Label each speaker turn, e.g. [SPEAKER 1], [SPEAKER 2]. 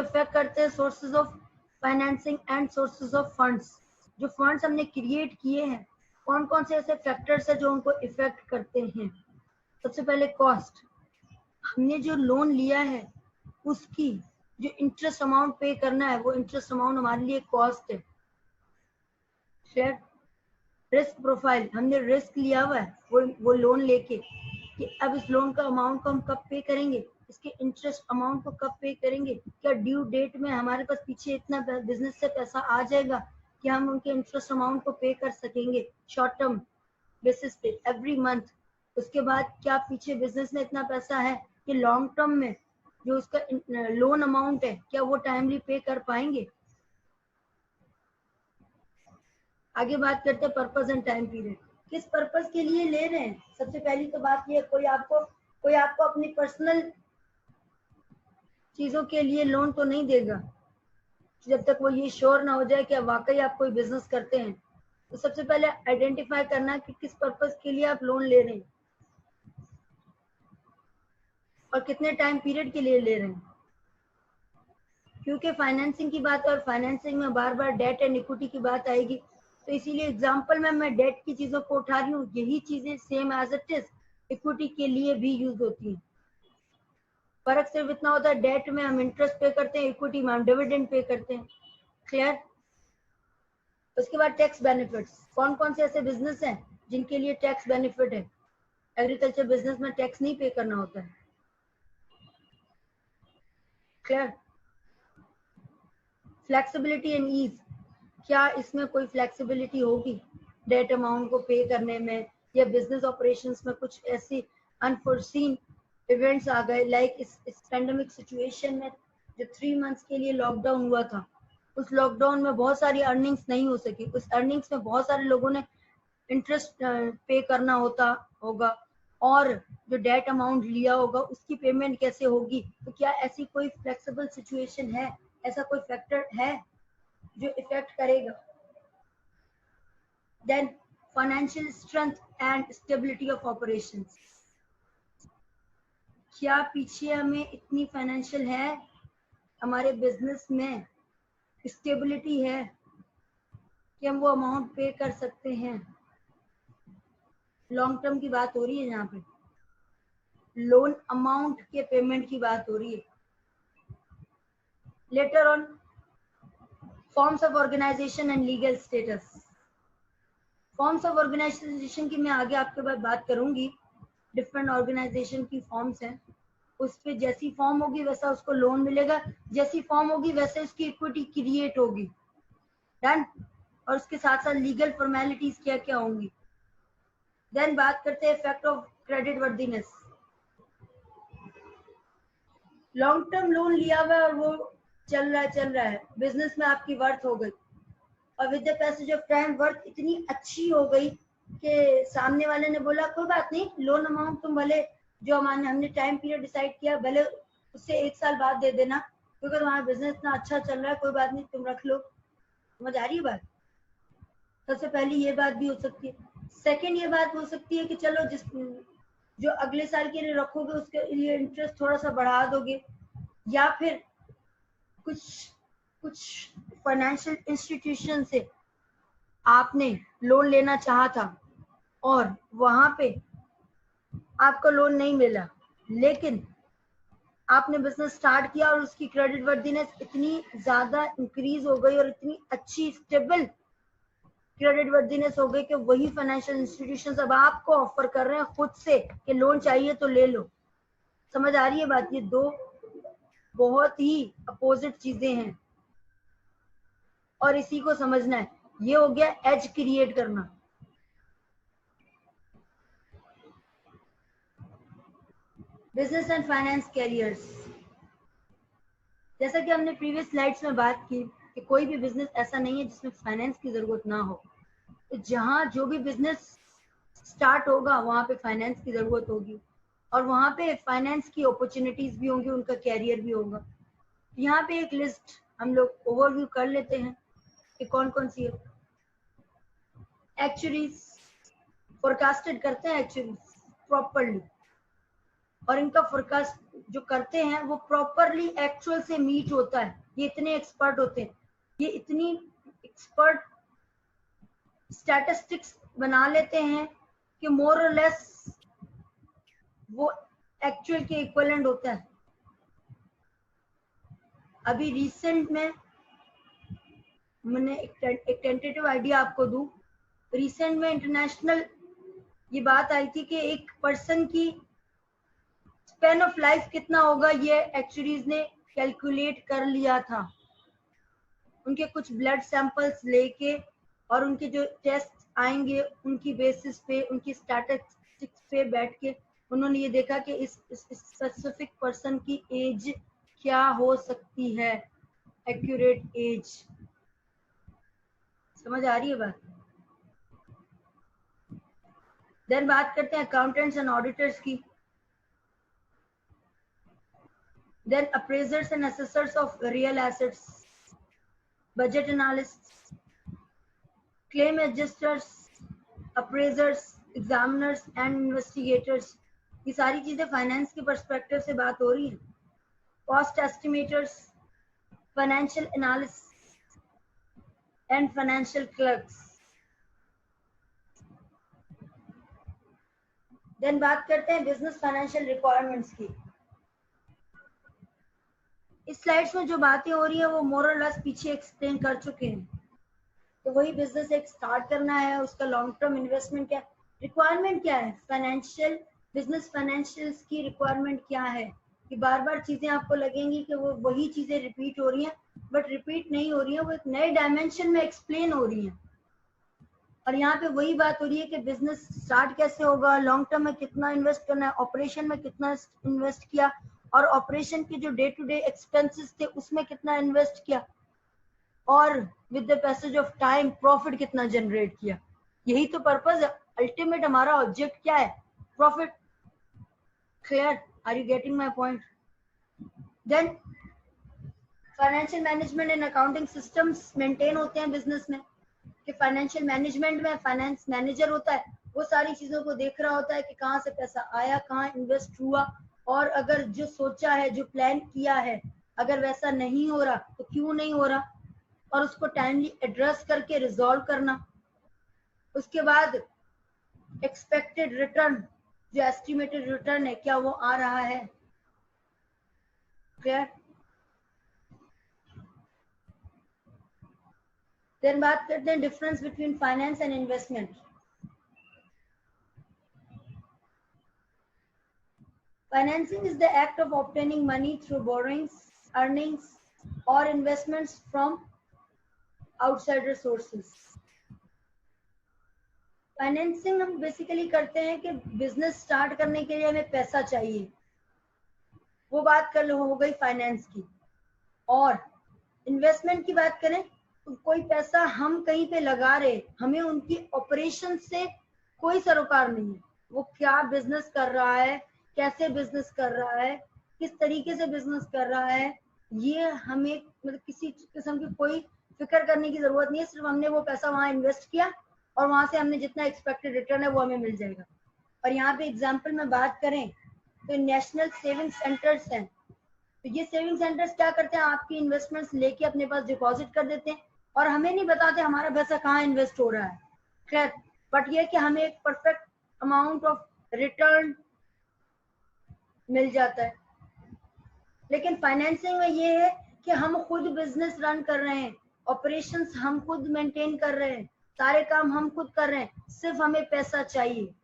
[SPEAKER 1] Effect करते हैं sources of financing and sources of funds. जो फंड्स हमने क्रिएट किए हैं, कौन कौन से ऐसे फैक्टर्स है जो उनको इफेक्ट करते हैं। सबसे पहले कॉस्ट, हमने जो लोन लिया है उसकी जो इंटरेस्ट अमाउंट पे करना है, वो इंटरेस्ट अमाउंट हमारे लिए कॉस्ट है। शेयर रिस्क प्रोफाइल, हमने रिस्क लिया हुआ है वो लोन लेके कि अब इस लोन का अमाउंट को हम कब पे करेंगे, इसके इंटरेस्ट अमाउंट को कब पे करेंगे, क्या ड्यू डेट में हमारे पास पीछे इतना बिजनेस से पैसा आ जाएगा कि हम उनके इंटरेस्ट अमाउंट को पे कर सकेंगे शॉर्ट टर्म बेसिस पे एवरी मंथ। उसके बाद क्या पीछे बिजनेस में इतना पैसा है कि लॉन्ग टर्म में जो उसका लोन अमाउंट है क्या वो टाइमली पे कर पाएंगे। आगे बात करते हैं पर्पस एंड टाइम पीरियड, किस पर्पस के लिए ले रहे हैं। सबसे पहली तो बात ये, कोई आपको अपनी पर्सनल चीजों के लिए लोन तो नहीं देगा जब तक वो ये श्योर ना हो जाए कि वाकई आप कोई बिजनेस करते हैं। तो सबसे पहले आइडेंटिफाई करना कि किस पर्पस के लिए आप लोन ले रहे हैं और कितने टाइम पीरियड के लिए ले रहे हैं। क्योंकि फाइनेंसिंग की बात है और फाइनेंसिंग में बार बार डेट एंड इक्विटी की बात आएगी, तो इसीलिए एग्जांपल में मैं डेट की चीजों को उठा रही हूँ। यही चीजें same as it is equity के लिए भी यूज होती हैं। फर्क सिर्फ इतना होता है, डेट में हम इंटरेस्ट पे करते हैं, इक्विटी में हम डिविडेंड पे करते हैं। क्लियर। उसके बाद टैक्स बेनिफिट्स, कौन कौन से ऐसे बिजनेस हैं जिनके लिए टैक्स बेनिफिट है। एग्रीकल्चर बिजनेस में टैक्स नहीं पे करना होता है। क्लियर। फ्लेक्सिबिलिटी एंड ईज, क्या इसमें कोई फ्लेक्सिबिलिटी होगी डेट अमाउंट को पे करने में, या बिजनेस ऑपरेशंस में कुछ ऐसी अनफोर्सीन इवेंट्स आ गए, लाइक इस पैंडेमिक सिचुएशन में जो 3 मंथ्स के लिए लॉकडाउन हुआ था, उस लॉकडाउन में बहुत सारी अर्निंग्स नहीं हो सकी। उस अर्निंग्स में बहुत सारे लोगों ने इंटरेस्ट पे करना होगा और जो डेट अमाउंट लिया होगा उसकी पेमेंट कैसे होगी। तो क्या ऐसी कोई फ्लेक्सिबल सिचुएशन है, ऐसा कोई फैक्टर है जो इफेक्ट करेगा। Then financial strength and stability of operations, क्या पीछे हमें इतनी फाइनेंशियल है, हमारे बिजनेस में स्टेबिलिटी है कि हम वो अमाउंट पे कर सकते हैं। लॉन्ग टर्म की बात हो रही है, यहाँ पे लोन अमाउंट के पेमेंट की बात हो रही है। Later on forms of organization and legal status, forms of organization की मैं आगे आपके बाद बात करूंगी। डिफरेंट ऑर्गेनाइजेशन की फॉर्म्स हैं, उस पे जैसी फॉर्म होगी वैसा उसको लोन मिलेगा, जैसी फॉर्म होगी वैसे उसकी इक्विटी क्रिएट होगी। डन। और उसके साथ साथ लीगल फॉर्मेलिटीज क्या क्या होंगी। देन बात करते हैं effect of credit worthiness. Long term loan लिया हुआ है और वो चल रहा है, बिजनेस में आपकी वर्थ हो गई और with the passage of time worth इतनी अच्छी हो गई कि सामने वाले ने बोला कोई बात नहीं, लोन अमाउंट तुम भले जो हमने टाइम पीरियड डिसाइड किया भले उससे 1 साल बाद दे देना, क्योंकि तुम्हारा बिजनेस इतना अच्छा चल रहा है, कोई बात नहीं तुम रख लो। समझ आ रही है बात। सबसे पहली ये बात भी हो सकती है। सेकंड ये बात हो सकती है कि चलो जो अगले साल के लिए रखोगे उसके लिए इंटरेस्ट थोड़ा सा बढ़ा दोगे, या फिर कुछ फाइनेंशियल इंस्टीट्यूशन से आपने लोन लेना चाहा था और वहां पे आपको लोन नहीं मिला, लेकिन आपने बिजनेस स्टार्ट किया और उसकी क्रेडिट वर्दीनेस इतनी ज्यादा इंक्रीज हो गई और इतनी अच्छी स्टेबल क्रेडिट वर्दीनेस हो गई कि वही फाइनेंशियल इंस्टीट्यूशंस अब आपको ऑफर कर रहे हैं खुद से कि लोन चाहिए तो ले लो। समझ आ रही है बात। ये दो बहुत ही अपोजिट चीजें हैं और इसी को समझना है। ये हो गया एज क्रिएट करना। बिजनेस एंड फाइनेंस कैरियर्स, जैसा कि हमने प्रीवियस स्लाइड्स में बात की कि कोई भी बिजनेस ऐसा नहीं है जिसमें फाइनेंस की जरूरत ना हो। तो जहां जो भी बिजनेस स्टार्ट होगा वहां पे फाइनेंस की जरूरत होगी और वहां पे फाइनेंस की अपॉर्चुनिटीज भी होंगी, उनका कैरियर भी होगा। यहाँ पे एक लिस्ट हम लोग ओवरव्यू कर लेते हैं कि कौन कौन सी है। एक्चुअलीज फोरकास्टेड करते हैं एक्चुअली प्रॉपरली, और इनका फोरकास्ट जो करते हैं वो प्रॉपरली एक्चुअल से मीट होता है। ये इतने एक्सपर्ट होते हैं, ये इतनी एक्सपर्ट स्टैटिस्टिक्स बना लेते हैं कि मोर और लेस वो एक्चुअल के इक्विवेलेंट होता है। अभी रिसेंट में मैंने एक टेंटेटिव आइडिया आपको दूं, रिसेंट में इंटरनेशनल ये बात आई थी कि एक पर्सन की स्पेन ऑफ लाइफ कितना होगा, ये एक्चुअलीज ने कैलकुलेट कर लिया था। उनके कुछ ब्लड सैंपल्स लेके और उनके जो टेस्ट आएंगे उनकी बेसिस पे, उनकी स्टैटिस्टिक्स पे बैठ के उन्होंने ये देखा कि इस स्पेसिफिक पर्सन की एज क्या हो सकती है, एक्यूरेट एज। समझ आ रही है बात? देन बात करते हैं अकाउंटेंट्स एंड ऑडिटर्स की। Then appraisers and assessors of real assets, budget analysts, claim adjusters, appraisers, examiners and investigators. ये सारी चीजें फाइनेंस के पर्सपेक्टिव से बात हो रही है। Cost estimators, financial analyst and financial clerks. Then बात करते हैं बिजनेस फाइनेंशियल रिक्वायरमेंट्स की। इस स्लाइड्स में जो बातें हो रही है वो मोर और लेस पीछे एक्सप्लेन कर चुके हैं। तो वही बिजनेस एक स्टार्ट करना है, उसका लॉन्ग टर्म इन्वेस्टमेंट क्या, रिक्वायरमेंट क्या है, फाइनेंशियल बिजनेस फाइनेंशियल्स की रिक्वायरमेंट क्या है। कि बार बार चीजें आपको लगेंगी कि वो वही चीजें रिपीट हो रही हैं, बट रिपीट नहीं हो रही है, वो एक नए डायमेंशन में एक्सप्लेन हो रही है। और यहाँ पे वही बात हो रही है कि बिजनेस स्टार्ट कैसे होगा, लॉन्ग टर्म में कितना इन्वेस्ट करना है, ऑपरेशन में कितना इन्वेस्ट किया, और ऑपरेशन के जो डे टू डे एक्सपेंसेस थे उसमें कितना इन्वेस्ट किया, और with the passage of time profit कितना जनरेट किया। यही तो पर्पस है, अल्टीमेट हमारा ऑब्जेक्ट क्या है, profit. Clear? Are you getting my point? Then financial management and accounting systems maintain होते हैं बिजनेस में। कि फाइनेंशियल मैनेजमेंट में फाइनेंस मैनेजर होता है, वो सारी चीजों को देख रहा होता है कि कहाँ से पैसा आया, कहाँ इन्वेस्ट हुआ, और अगर जो सोचा है, जो प्लान किया है, अगर वैसा नहीं हो रहा तो क्यों नहीं हो रहा, और उसको टाइमली एड्रेस करके रिजॉल्व करना। उसके बाद एक्सपेक्टेड रिटर्न, जो एस्टिमेटेड रिटर्न है, क्या वो आ रहा है। क्लियर? देन बात करते हैं difference between finance and investment. Financing is the act of obtaining money through borrowings, earnings, or investments from outsider sources. Financing हम बेसिकली करते हैं कि बिजनेस स्टार्ट करने के लिए हमें पैसा चाहिए, वो बात कर लो हो गई फाइनेंस की। और इन्वेस्टमेंट की बात करें तो कोई पैसा हम कहीं पे लगा रहे, हमें उनकी ऑपरेशन से कोई सरोकार नहीं है, वो क्या बिजनेस कर रहा है, कैसे बिजनेस कर रहा है, किस तरीके से बिजनेस कर रहा है, ये हमें मतलब किसी किस्म की कोई फिक्र करने की जरूरत नहीं है। सिर्फ हमने वो पैसा वहां इन्वेस्ट किया और वहां से हमने जितना एक्सपेक्टेड रिटर्न है वो हमें मिल जाएगा। और यहाँ पे एग्जाम्पल में बात करें तो नेशनल सेविंग सेंटर्स हैं। तो ये सेविंग सेंटर्स क्या करते हैं, आपकी इन्वेस्टमेंट्स लेके अपने पास डिपॉजिट कर देते हैं और हमें नहीं बताते हमारा पैसा कहाँ इन्वेस्ट हो रहा है। खैर, बट ये कि हमें एक परफेक्ट अमाउंट ऑफ रिटर्न मिल जाता है। लेकिन फाइनेंसिंग में ये है कि हम खुद बिजनेस रन कर रहे हैं, ऑपरेशंस हम खुद मेंटेन कर रहे हैं, सारे काम हम खुद कर रहे हैं, सिर्फ हमें पैसा चाहिए।